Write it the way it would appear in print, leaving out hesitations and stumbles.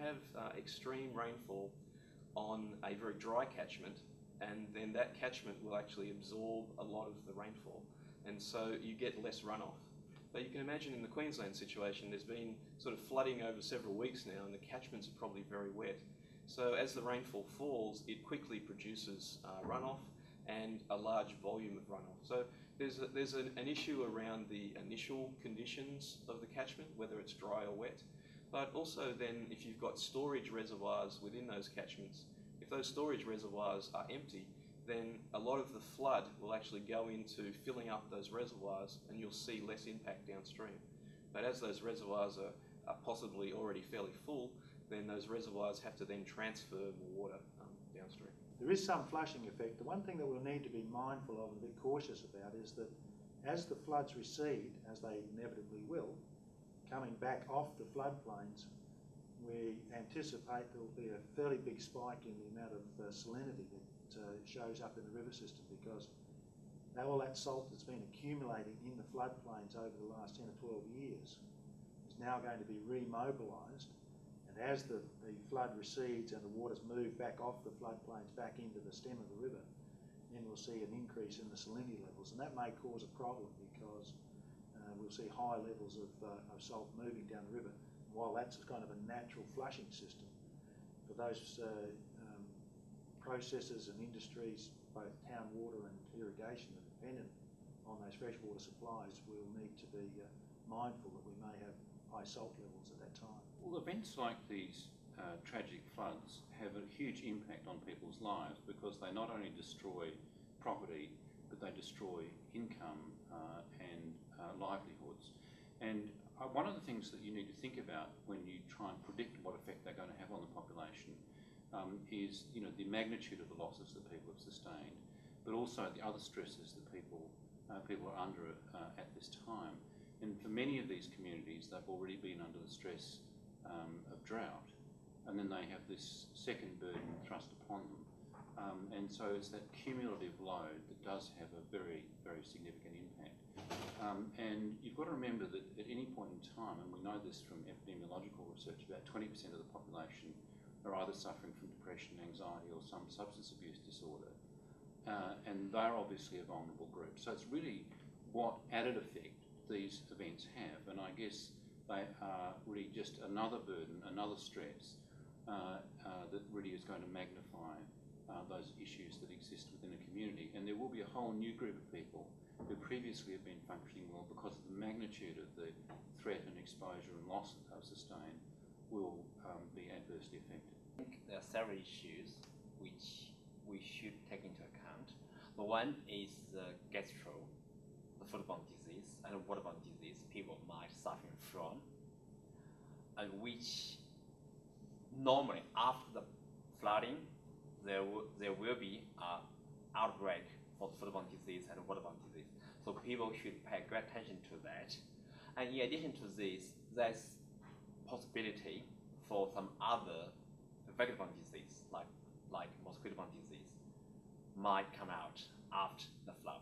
have extreme rainfall on a very dry catchment, and then that catchment will actually absorb a lot of the rainfall, and so you get less runoff. But you can imagine in the Queensland situation, there's been sort of flooding over several weeks now, and the catchments are probably very wet. So as the rainfall falls, it quickly produces runoff and a large volume of runoff. So there's an issue around the initial conditions of the catchment, whether it's dry or wet. But also then, if you've got storage reservoirs within those catchments, if those storage reservoirs are empty, then a lot of the flood will actually go into filling up those reservoirs, and you'll see less impact downstream. But as those reservoirs are possibly already fairly full, then those reservoirs have to then transfer more water downstream. There is some flushing effect. The one thing that we'll need to be mindful of and be cautious about is that as the floods recede, as they inevitably will, coming back off the floodplains, we anticipate there will be a fairly big spike in the amount of salinity that shows up in the river system, because all that salt that's been accumulating in the floodplains over the last 10 or 12 years is now going to be remobilised, and as the flood recedes and the waters move back off the floodplains back into the stem of the river, then we'll see an increase in the salinity levels, and that may cause a problem because we'll see high levels of salt moving down the river. While that's kind of a natural flushing system, for those processes and industries, both town water and irrigation, that are dependent on those freshwater supplies, we'll need to be mindful that we may have high salt levels at that time. Well, events like these tragic floods have a huge impact on people's lives, because they not only destroy property, but they destroy income and livelihoods. And one of the things that you need to think about when you try and predict what effect they're going to have on the population is, the magnitude of the losses that people have sustained, but also the other stresses that people are under at this time. And for many of these communities, they've already been under the stress of drought, and then they have this second burden thrust upon them. And so it's that cumulative load that does have a very, very significant impact. And you've got to remember that at any point in time, and we know this from epidemiological research, about 20% of the population are either suffering from depression, anxiety, or some substance abuse disorder. And they're obviously a vulnerable group. So it's really what added effect these events have. And I guess they are really just another burden, another stress that really is going to magnify those issues that exist within a community. And there will be a whole new group of people who previously have been functioning well, because of the magnitude of the threat and exposure and loss that they've sustained, will be adversely affected. I think there are several issues which we should take into account. The one is the gastro, the foodborne disease and waterborne disease people might suffer from, and which normally after the flooding there will be an outbreak for foodborne disease and waterborne disease. So people should pay great attention to that. And in addition to this, there's possibility for some other vector-borne disease, like mosquito-borne disease, might come out after the flood.